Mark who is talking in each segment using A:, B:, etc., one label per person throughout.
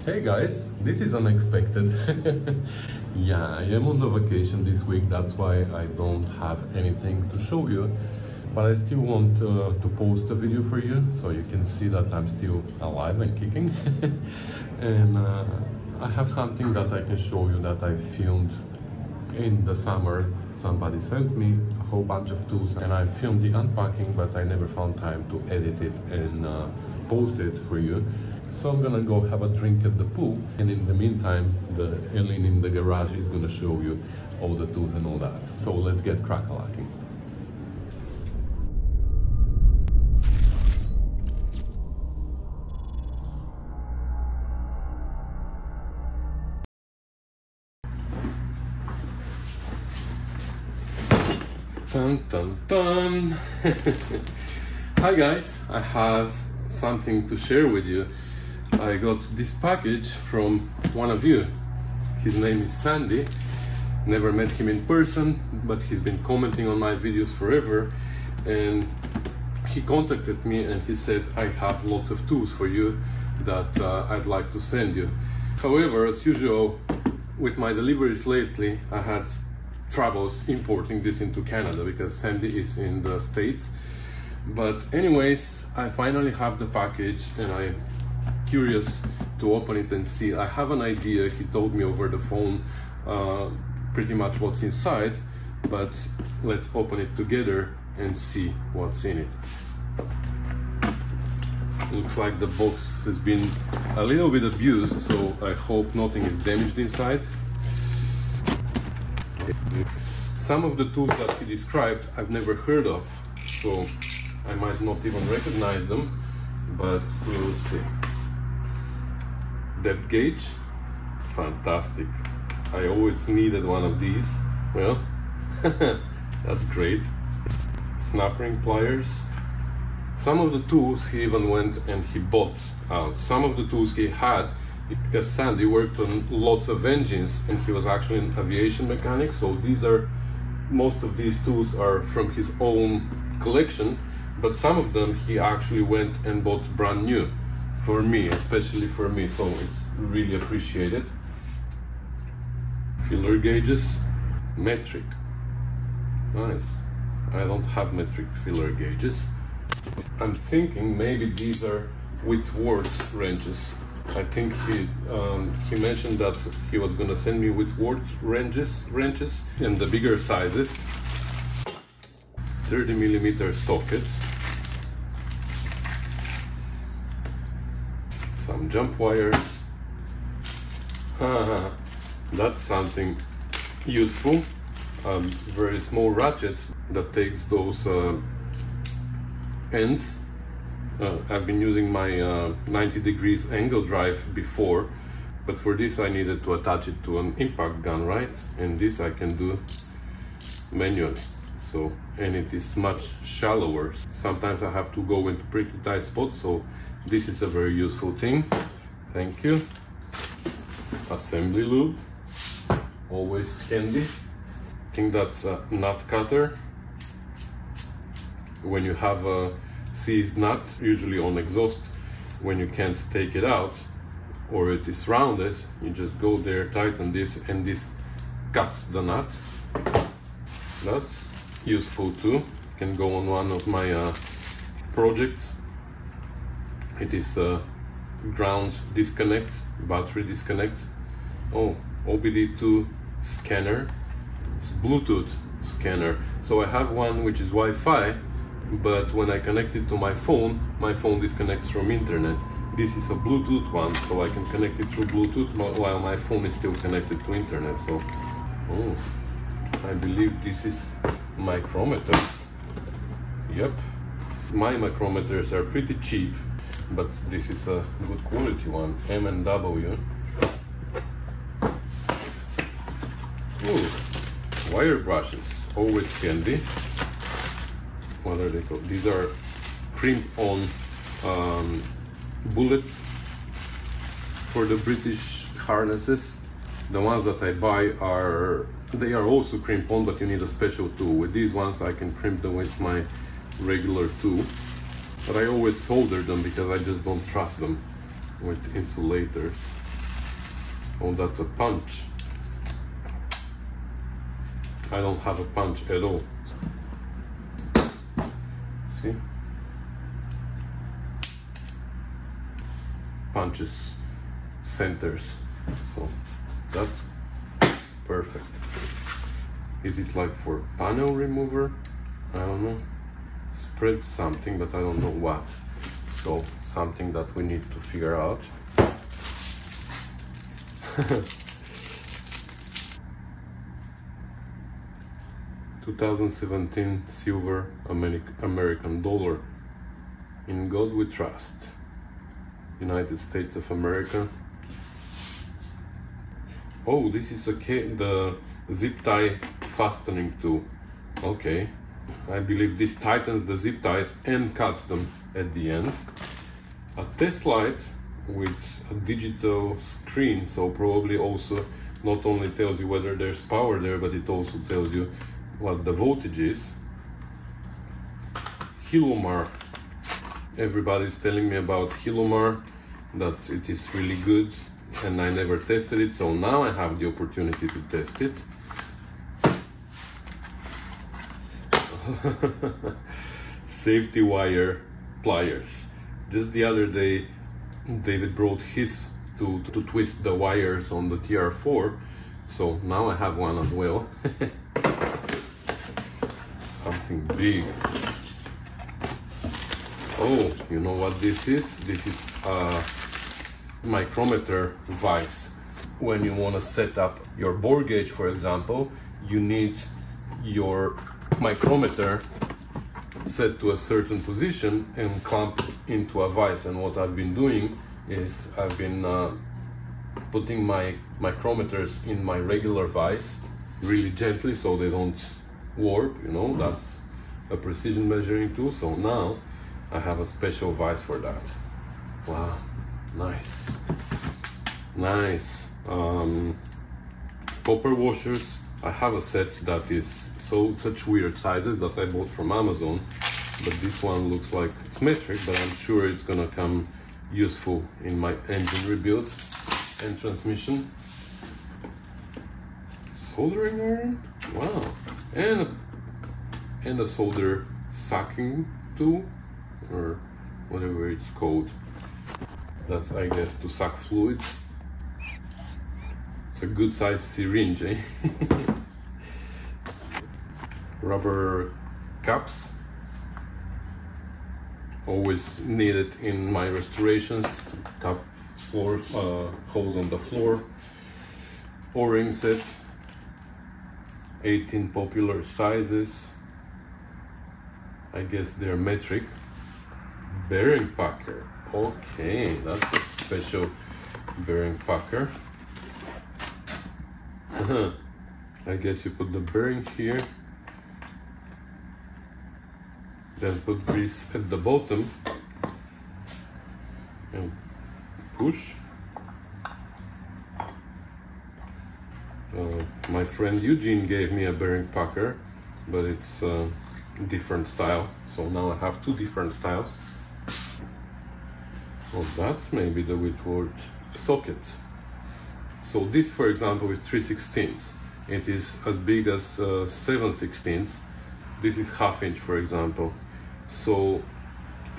A: Hey guys, this is unexpected. Yeah, I am on the vacation this week, that's why I don't have anything to show you. But I still want to post a video for you, so you can see that I'm still alive and kicking. And I have something that I can show you that I filmed in the summer. Somebody sent me a whole bunch of tools and I filmed the unpacking, but I never found time to edit it and post it for you. So I'm gonna go have a drink at the pool, and in the meantime, the Ellen in the garage is gonna show you all the tools and all that. So let's get crack-a-lacking. Dun dun dun! Hi guys, I have something to share with you. I got this package from one of you. His name is Sandy. Never met him in person, but he's been commenting on my videos forever, and he contacted me and he said, I have lots of tools for you that I'd like to send you. However, as usual with my deliveries lately, I had troubles importing this into Canada because Sandy is in the States. But anyways, I finally have the package and I'm curious to open it and see. I have an idea. He told me over the phone pretty much what's inside, but let's open it together and see what's in it. Looks like the box has been a little bit abused, so I hope nothing is damaged inside. Some of the tools that he described I've never heard of, so I might not even recognize them, but we'll see. Depth gauge, fantastic. I always needed one of these. Well, that's great. Snap ring pliers. Some of the tools he even went and he bought out. Some of the tools he had, because Sandy worked on lots of engines and he was actually an aviation mechanic, so most of these tools are from his own collection, but some of them he actually went and bought brand new for me, especially for me, so it's really appreciated. Filler gauges, metric, nice. I don't have metric filler gauges. I'm thinking maybe these are Whitworth wrenches. I think he mentioned that he was gonna send me Whitworth wrenches in the bigger sizes. 30mm socket. Some jump wires. That's something useful. A very small ratchet that takes those ends. I've been using my 90 degrees angle drive before, but for this I needed to attach it to an impact gun, right? And this I can do manually. So, and it is much shallower. Sometimes I have to go into pretty tight spots, so this is a very useful thing. Thank you. Assembly lube, always handy. I think that's a nut cutter. When you have a seized nut, usually on exhaust, when you can't take it out or it is rounded, you just go there, tighten this, and this cuts the nut. That's useful too. Can go on one of my projects. It is a ground disconnect, battery disconnect. Oh, OBD2 scanner. It's Bluetooth scanner. So I have one which is Wi-Fi, but when I connect it to my phone disconnects from internet. This is a Bluetooth one, so I can connect it through Bluetooth while my phone is still connected to internet. So, oh, I believe this is micrometer. Yep, my micrometers are pretty cheap, but this is a good quality one, M&W. Ooh, wire brushes, always handy. What are they called? These are crimp-on bullets for the British harnesses. The ones that I buy are also crimp-on, but you need a special tool. With these ones I can crimp them with my regular tool, but I always solder them because I just don't trust them with insulators. Oh, that's a punch. I don't have a punch at all. See? Punches centers. So that's perfect. Is it like for panel remover? I don't know. Spread something, but I don't know what. So something that we need to figure out. 2017 silver American dollar. In God we trust. United States of America. Oh, this is the zip tie fastening tool. Okay. I believe this tightens the zip ties and cuts them at the end. A test light with a digital screen, so probably also not only tells you whether there's power there, but it also tells you what the voltage is. Hilomar. Everybody's telling me about Hilomar, that it is really good, and I never tested it, so now I have the opportunity to test it. Safety wire pliers. Just the other day David brought his to twist the wires on the TR4, so now I have one as well. Something big. Oh, you know what this is? This is a micrometer vise. When you want to set up your bore gauge, for example, you need your micrometer set to a certain position and clamp into a vise. And what I've been doing is I've been putting my micrometers in my regular vise really gently so they don't warp, you know. That's a precision measuring tool. So now I have a special vise for that. Wow, nice, nice. Copper washers. I have a set that is such weird sizes that I bought from Amazon, but this one looks like it's metric, but I'm sure it's gonna come useful in my engine rebuilds and transmission. Soldering iron, wow, and a solder sucking tool, or whatever it's called. That's, I guess, to suck fluid. It's a good size syringe, eh? Rubber caps, always needed in my restorations. Cap floor, holes on the floor. O-ring set, 18 popular sizes. I guess they're metric. Bearing packer. Okay, that's a special bearing packer. I guess you put the bearing here, then put grease at the bottom and push. My friend Eugene gave me a bearing packer, but it's a different style, so now I have two different styles. Well, that's maybe the Whitworth sockets. So this, for example, is 3/16. It is as big as 7/16. This is 1/2 inch, for example. So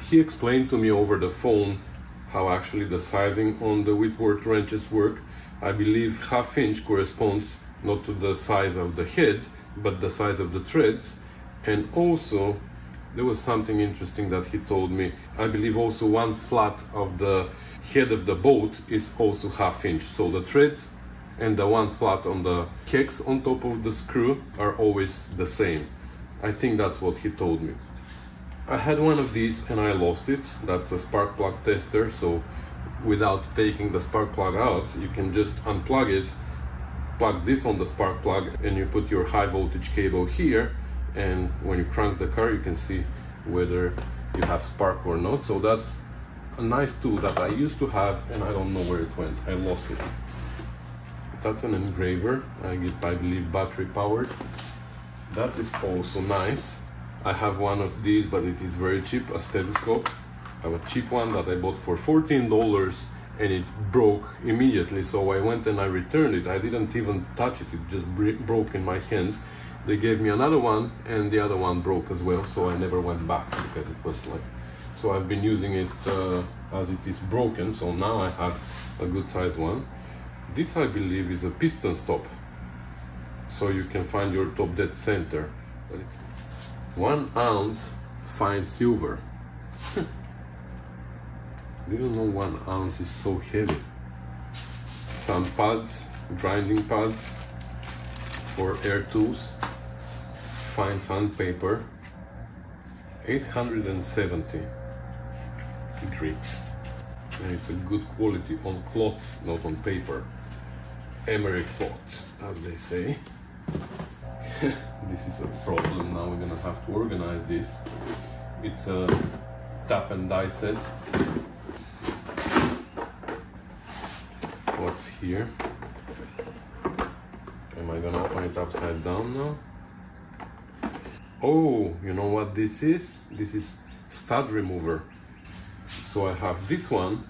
A: he explained to me over the phone how actually the sizing on the Whitworth wrenches work. I believe 1/2 inch corresponds not to the size of the head, but the size of the threads. And also, there was something interesting that he told me. I believe also one flat of the head of the bolt is also 1/2 inch. So the threads and the one flat on the hex on top of the screw are always the same. I think that's what he told me. I had one of these and I lost it. That's a spark plug tester. So without taking the spark plug out, you can just unplug it, plug this on the spark plug, and you put your high voltage cable here. And when you crank the car, you can see whether you have spark or not. So that's a nice tool that I used to have, and I don't know where it went. I lost it. That's an engraver. I believe battery powered. That is also nice. I have one of these, but it is very cheap, a stethoscope. I have a cheap one that I bought for $14, and it broke immediately. So I went and I returned it. I didn't even touch it, it just broke in my hands. They gave me another one, and the other one broke as well, so I never went back because it was like, so I've been using it as it is broken. So now I have a good sized one. This, I believe, is a piston stop, so you can find your top dead center. 1 ounce fine silver. Didn't know 1 ounce is so heavy. Some pads, grinding pads for air tools, fine sandpaper, 870 grit, and it's a good quality on cloth, not on paper. Emery cloth, as they say. This is a problem. Now we're gonna have to organize this. It's a tap and die set. What's here? Am I gonna open it upside down now? Oh, you know what this is? This is stud remover. So I have this one,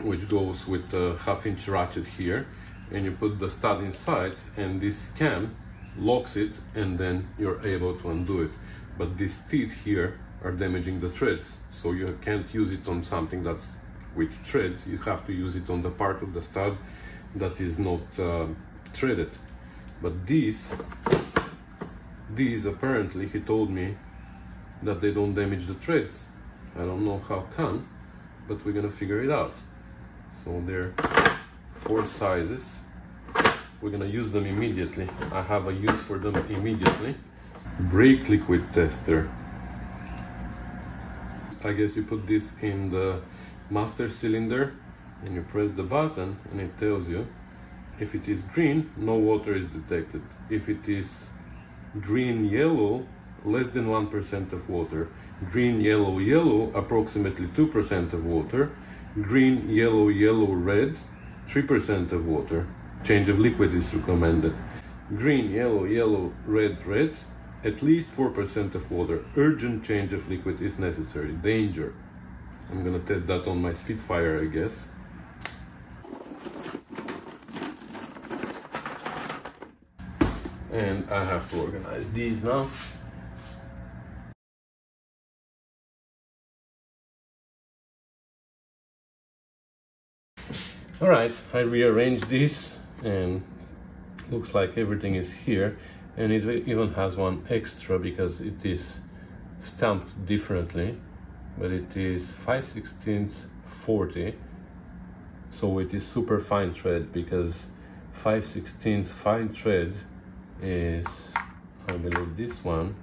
A: which goes with the 1/2-inch ratchet here, and you put the stud inside, and this cam locks it, and then you're able to undo it. But these teeth here are damaging the threads, so you can't use it on something that's with threads. You have to use it on the part of the stud that is not threaded. But these apparently, he told me that they don't damage the threads. I don't know how come, but we're gonna figure it out. So they're 4 sizes. We're gonna use them immediately. I have a use for them immediately. Brake liquid tester. I guess you put this in the master cylinder and you press the button, and it tells you if it is green, no water is detected. If it is green yellow, less than 1% of water. Green yellow yellow, approximately 2% of water. Green yellow yellow red, 3% of water. Change of liquid is recommended. Green yellow yellow red red, at least 4% of water. Urgent change of liquid is necessary. Danger. I'm gonna test that on my Spitfire, I guess. And I have to organize these now. Alright, I rearranged this, and looks like everything is here, and it even has one extra because it is stamped differently, but it is 5/16 40, so it is super fine thread, because 5/16 fine thread is, I believe this one,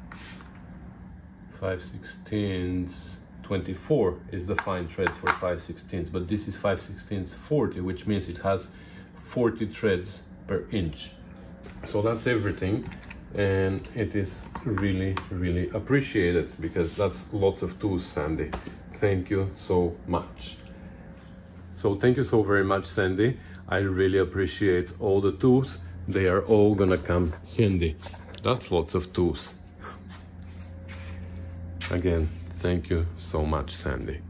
A: 5/16 24 is the fine threads for 5/16, but this is 5/16 40, which means it has 40 threads per inch. So that's everything, and it is really, really appreciated, because that's lots of tools, Sandy. Thank you so much. So thank you so very much, Sandy. I really appreciate all the tools. They are all gonna come handy. That's lots of tools. Again, thank you so much, Sandy.